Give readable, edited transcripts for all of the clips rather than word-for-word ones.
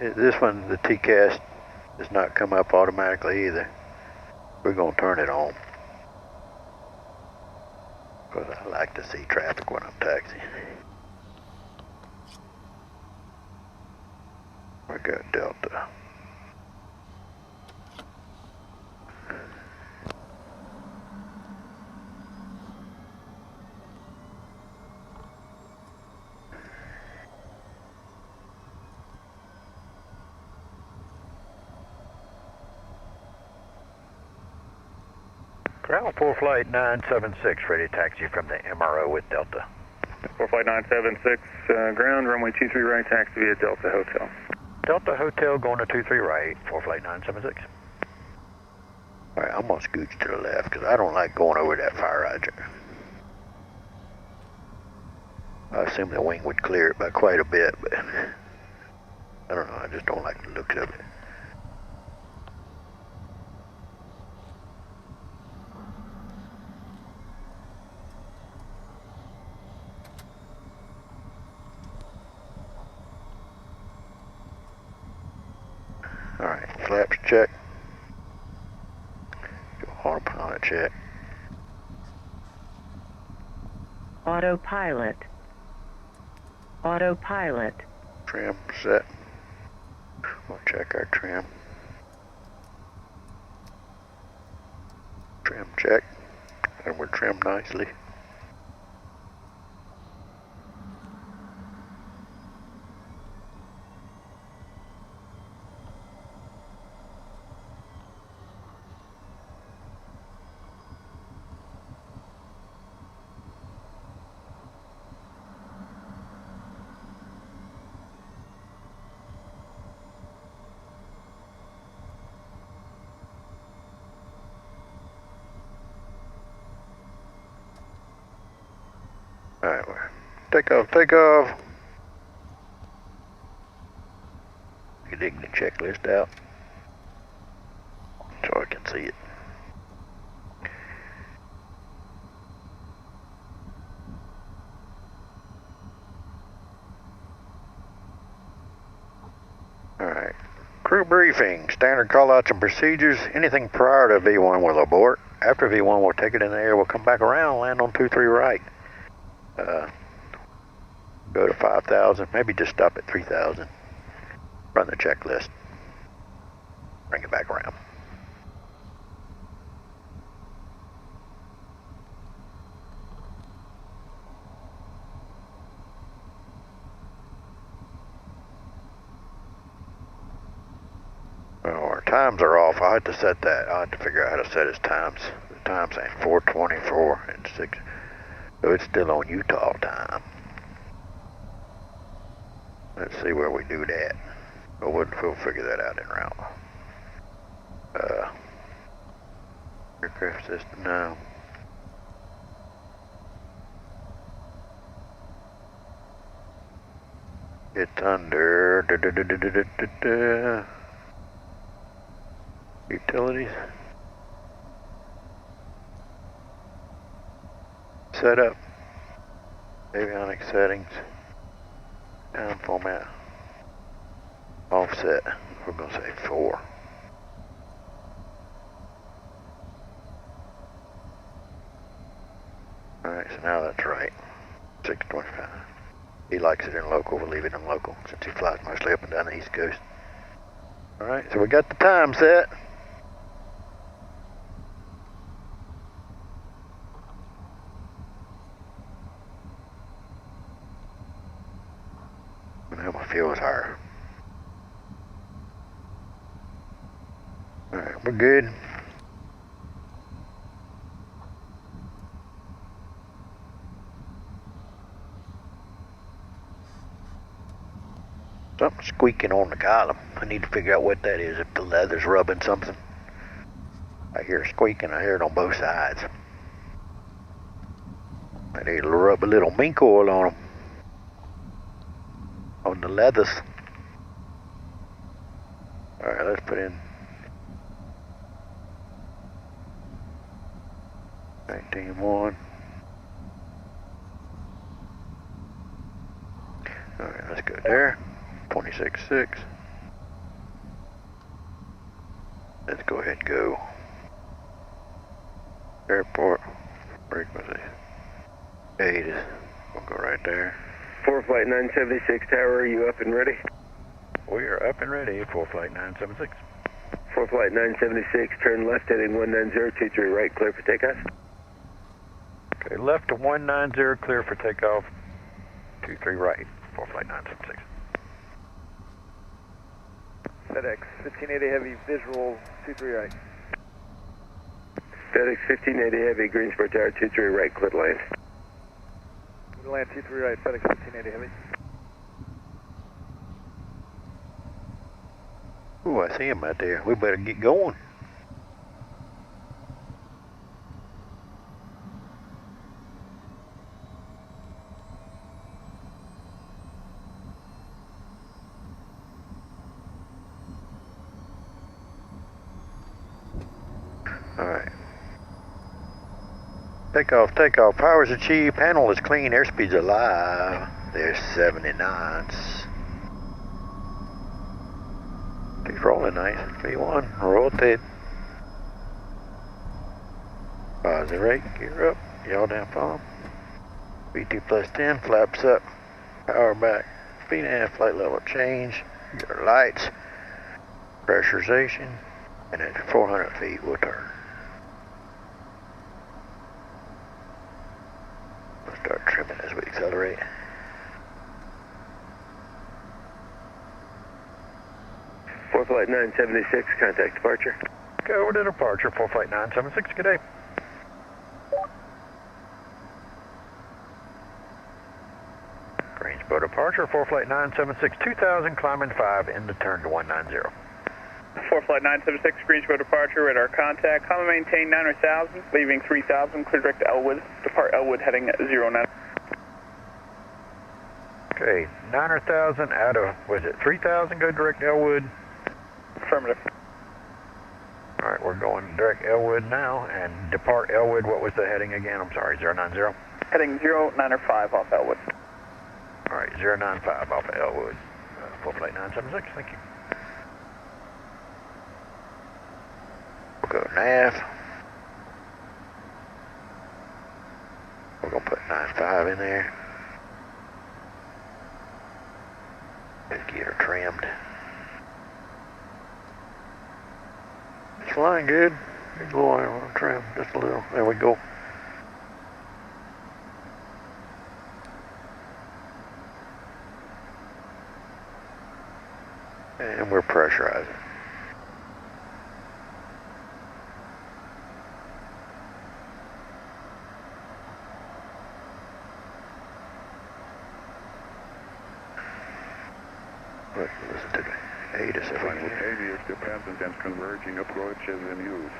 This one, the TCAS, does not come up automatically either. We're gonna turn it on. Because I like to see traffic when I'm taxiing. We got Delta. Ground for flight 976, ready to taxi from the MRO with Delta. For flight 976, ground, runway 23 right, taxi via Delta Hotel. Delta Hotel going to 23 right, for flight 976. Alright, I'm going to scooch to the left because I don't like going over that fire hydrant. I assume the wing would clear it by quite a bit, but I don't know, I just don't like the look of it. Alright, flaps check. Do autopilot check. Autopilot. Autopilot. Trim set. We'll check our trim. Trim check. And we're trimmed nicely. Alright, take off, take off. You dig the checklist out so I can see it. Alright, crew briefing, standard callouts and procedures. Anything prior to V1 will abort. After V1 we'll take it in the air, we'll come back around, land on 23 right. Go to 5,000, maybe just stop at 3,000. Run the checklist. Bring it back around. Well, our times are off. I have to set that. I have to figure out how to set his times. The time's saying 4:24 and 6. So it's still on Utah time. Let's see where we do that. But we'll figure that out en route. Aircraft system, no. It's under utilities. Setup. Avionics settings. Time format. Offset. We're going to say 4. Alright, so now that's right. 625. He likes it in local. We'll leave it in local since he flies mostly up and down the East Coast. Alright, so we got the time set. Now my fuel's higher. Alright, we're good. Something's squeaking on the column. I need to figure out what that is, if the leather's rubbing something. I hear squeaking, I hear it on both sides. I need to rub a little mink oil on them. On the leathers. Alright, let's put in 19.1. Alright, let's go there. 26.6. Let's go ahead and go. Airport frequency 8 is, we'll go right there. 4 flight 976 tower, are you up and ready? We are up and ready for flight 976. 4 flight 976, turn left heading 19023 right, clear for takeoff. Okay, left to 190, clear for takeoff. 23 right, for flight 976. FedEx 1580 heavy, visual 23 right. FedEx 1580 heavy, Greensboro tower 23 right, clear to land. Clear to land 23 right, FedEx 1580 heavy. Ooh, I see him out there. We better get going. Alright. Takeoff, takeoff. Power's achieved. Panel is clean. Airspeed's alive. There's 70 knots. He's rolling nice. V1, rotate. Positive rate, gear up. Yaw down palm. V2 plus 10, flaps up. Power back. Speed and flight level change. Your lights. Pressurization. And at 400 feet, we'll turn. We'll start trimming as we accelerate. Flight 976, contact departure. Go over to departure for flight 976, good day. Greensboro departure for flight 976, 2000, climbing 5, into turn to 190. 4 flight 976, Greensboro departure, radar contact, climb and maintain 9,000, leaving 3000, clear direct to Elwood, depart Elwood heading 09. Okay, 9,000 out of, was it 3,000, go direct to Elwood? Affirmative. Alright, we're going direct Elwood now, and depart Elwood, what was the heading again? I'm sorry, 090? Heading 095 off Elwood. Alright, 095 off of Elwood. For flight 976, thank you. We'll go nav. We're going to put 95 in there. Let's get her trimmed. It's flying good. Good boy, I want to trim just a little. There we go. And we're pressurizing. Listen to the ATIS if I can. Simultaneous dependent and converging approaches in use.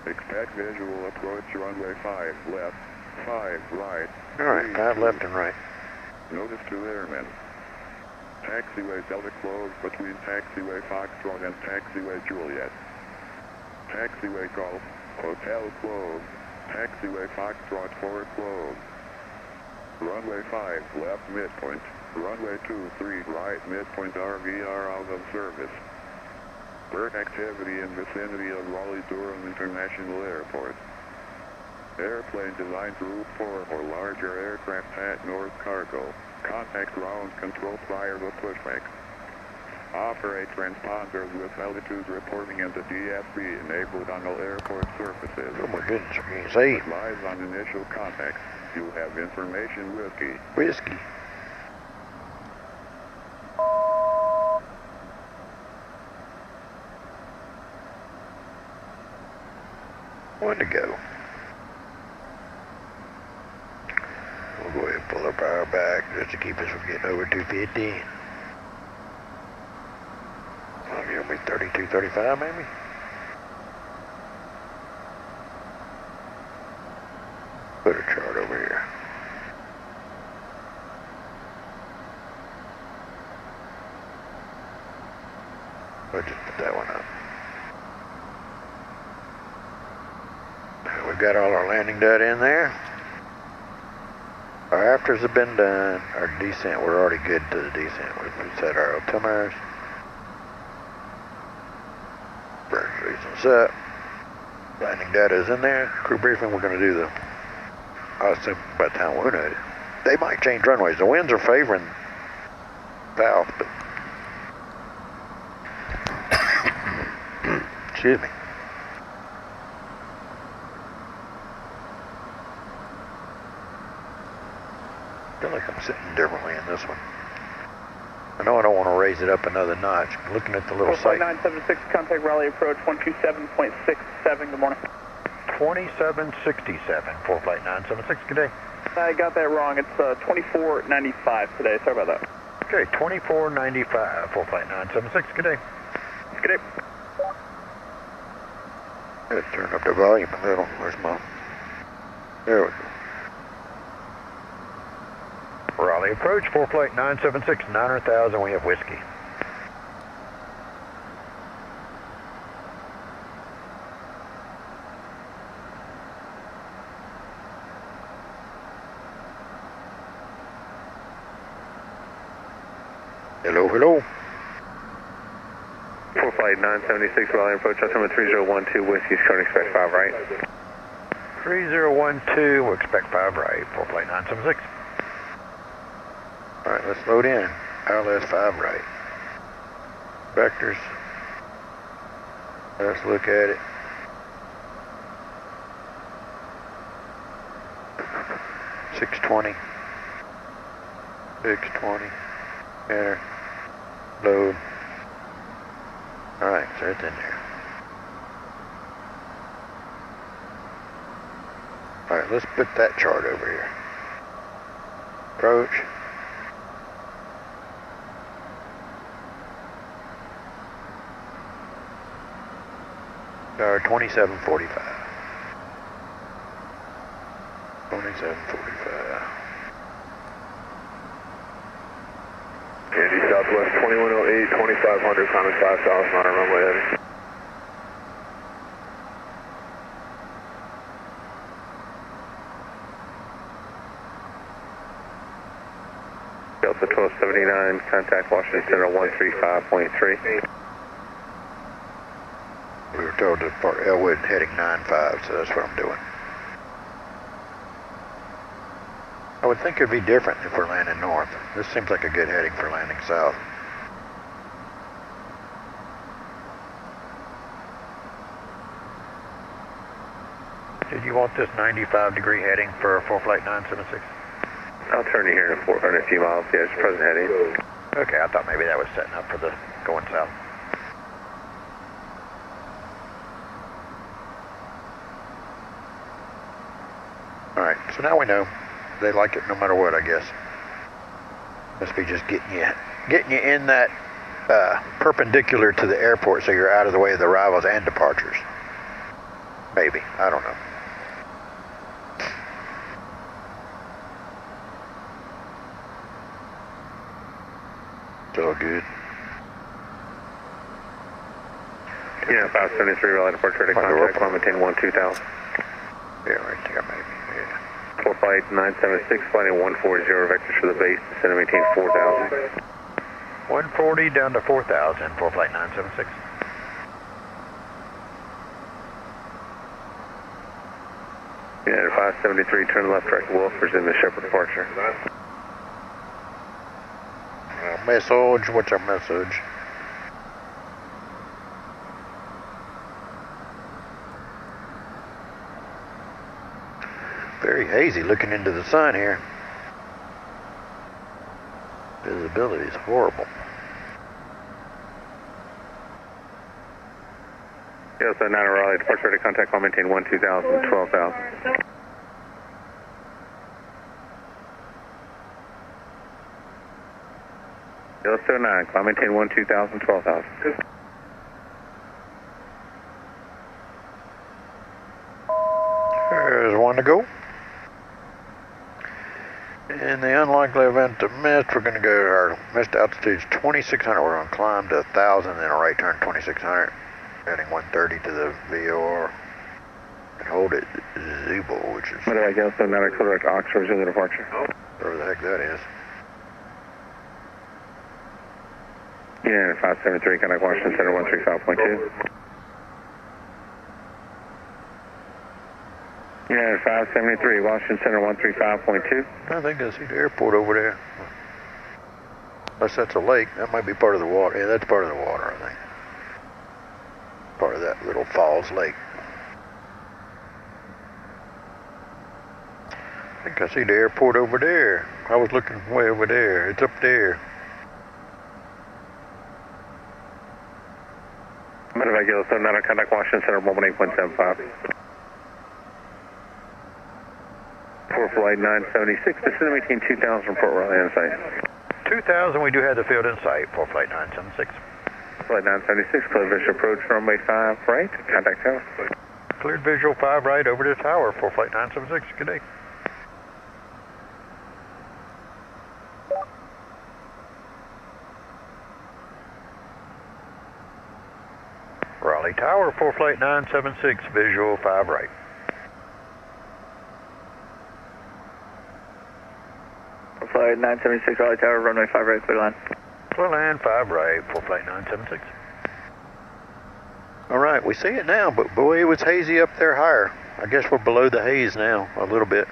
Expect visual approach runway 5 left, 5 right. Alright, 5 left and right. Notice to airmen. Taxiway Delta closed between taxiway Foxtrot and taxiway Juliet. Taxiway Golf, hotel closed. Taxiway Foxtrot 4 closed. Runway 5 left midpoint. Runway 23 right midpoint RVR out of service. Bird activity in vicinity of Raleigh-Durham International Airport. Airplane designed route 4 for larger aircraft at North Cargo. Contact ground control prior to pushback. Operate transponders with altitude reporting into DFB enabled on all airport surfaces. Oh my goodness, I can't see. Live on initial contact. You have information whiskey. Whiskey. One to go. We'll go ahead and pull our power back just to keep us from getting over 250. Well, it'll be 32, 35 maybe. Put a chart over here. We'll just put that one up. We've got all our landing data in there. Our afters have been done. Our descent, we're already good to the descent. We've set our altimeters. What's up? Landing data is in there. Crew briefing, we're going to do the, I assume by the time we're at it, they might change runways. The winds are favoring south, but excuse me. I feel like I'm sitting differently in this one. I know I don't want to raise it up another notch. I'm looking at the little site. 976, contact rally approach 127.67, good morning. 2767, full flight 976, good day. I got that wrong, it's 2495 today, sorry about that. Okay, 2495, full flight 976, good day. Good day. Let's turn up the volume a little. Where's my... There we go. Raleigh approach, full flight 976, 900,000, we have whiskey. Hello, hello. Full flight 976, Raleigh approach, altimeter 3012, whiskey, starting expect 5 right. 3012, we'll expect 5 right, full flight 976. Alright, let's load in. ILS 5 right. Vectors. Let's look at it. $620. $620. Enter. Load. Alright, so it's in there. Alright, let's put that chart over here. Approach. Or 2745. 2745. Andy Southwest 2108, 2500, climbing 5,000 on our runway heading. Delta 1279, contact Washington Center 135.3. We were told to depart Elwood heading 95, so that's what I'm doing. I would think it'd be different if we're landing north. This seems like a good heading for landing south. Did you want this 95-degree heading for full flight 976? I'll turn you here in a few miles. Yeah, it's present heading. Okay, I thought maybe that was setting up for the going south. Alright, so now we know. They like it no matter what, I guess. Must be just getting you in that perpendicular to the airport so you're out of the way of the arrivals and departures. Maybe. I don't know. Still good. Yeah, 573, Raleigh departure to contact, climb maintain 2000. Yeah, right there, maybe. Yeah. Full flight 976, flighting 140, vectors for the base, descend and maintain 4000. 140 down to 4,000, full flight 976. Yeah, 573, turn left, direct Wolf, resume the Shepherd departure. Message, what's our message? Very hazy looking into the sun here. Visibility is horrible. Yeah, so 9 Raleigh, departure to contact, climb maintain 2000, 12,000. Yeah, 09, climb maintain 2000, 12,000. There's one to go. In the unlikely event of mist, we're going to go to our mist altitude 2,600. We're going to climb to 1,000, then a right turn 2,600. Heading 130 to the VOR. And hold it Zebo, which is... What did I guess? So 9 direct Oxford, resume the departure. Whatever the heck that is. Yeah, 573, contact Washington Center 135.2. Yeah, 573, Washington Center 135.2. I think I see the airport over there. Unless that's a lake, that might be part of the water. Yeah, that's part of the water, I think. Part of that little falls lake. I think I see the airport over there. I was looking way over there. It's up there. Medevac Yellowstone, not on contact Washington Center 118.75. For flight 976, this is between 2000 Port Raleigh in sight. 2000, we do have the field in sight for flight 976. Flight 976, clear visual approach runway 5 right, contact tower. Cleared visual 5 right over the tower for flight 976. Good day. Raleigh Tower for flight 976, visual 5 right. Flight 976, Raleigh Tower, runway 5 right, clear line. Clear line 5 right for flight 976. All right, we see it now, but boy, it was hazy up there higher. I guess we're below the haze now a little bit.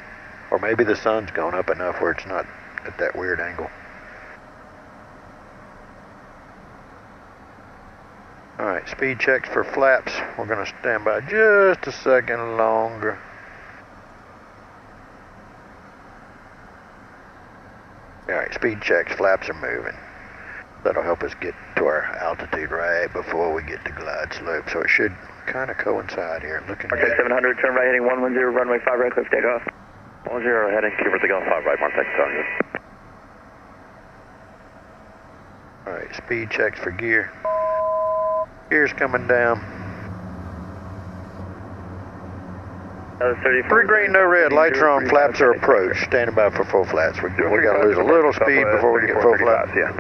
Or maybe the sun's gone up enough where it's not at that weird angle. All right, speed checks for flaps. We're going to stand by just a second longer. All right, speed checks, flaps are moving. That'll help us get to our altitude right before we get to glide slope, so it should kind of coincide here. Looking good. 700, turn right heading 110, runway 5 right, cliff takeoff. 10 heading, keep it to go 5 right, contact tower. All right, speed checks for gear. Gear's coming down. 3 green, no red. Lights are on. Flaps are approached. Standing by for full flats. We got to lose a little speed before we get full flats. Yeah.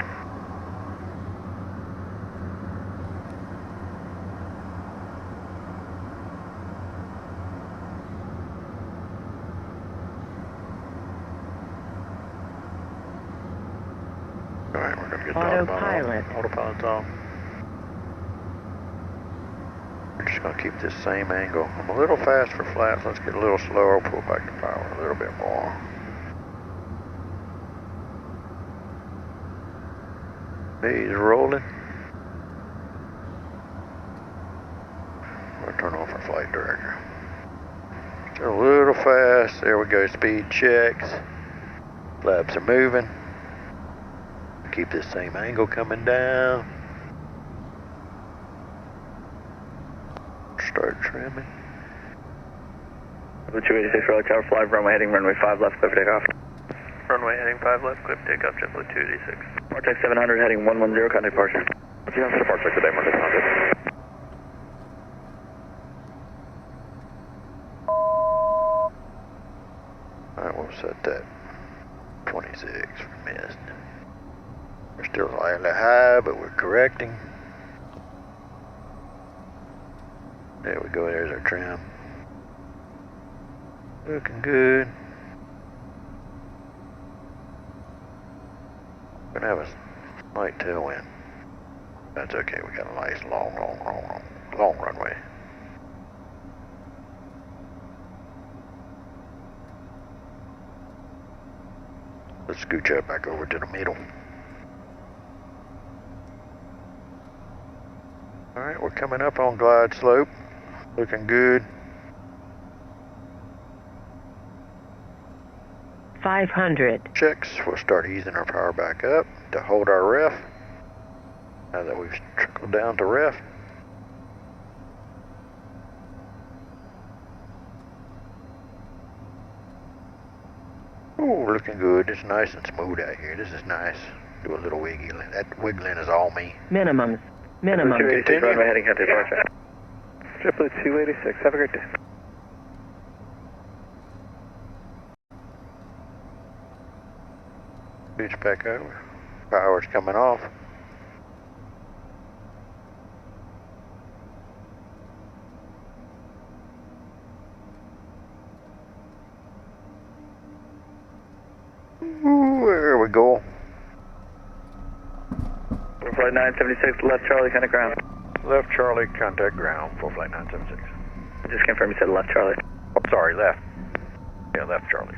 All right, we're going to get Autopilot. Autopilot's off. We're just going to keep this same angle. I'm a little fast for flats. Let's get a little slower. Pull back the power a little bit more. He's rolling. We'll turn off our flight director. Still a little fast. There we go. Speed checks. Flaps are moving. Keep this same angle coming down. Start trimming. 286, Raleigh Tower, fly runway heading runway 5 left, cliff takeoff. Runway heading 5 left, cliff takeoff, JetBlue 286. Vortex 700 heading 110, contact departure. What's your answer departure today, Marcus? Alright, we'll set that 26 for missed. We're still slightly high, but we're correcting. There we go, there's our trim. Looking good. Gonna have a slight tailwind. That's okay, we got a nice long runway. Let's scooch up back over to the middle. Alright, we're coming up on glide slope. Looking good. 500. Checks. We'll start easing our power back up to hold our ref. Now that we've trickled down to ref. Ooh, looking good. It's nice and smooth out here. This is nice. Do a little wiggling. That wiggling is all me. Minimum. 286, runway heading contact departure. JetBlue 286, have a great day. Switch back over. Power's coming off. Ooh, there we go. Flight 976, left Charlie, contact ground. Left Charlie, contact ground for flight 976. Just confirm you said left Charlie. Oh, sorry, left. Yeah, left, Charlie.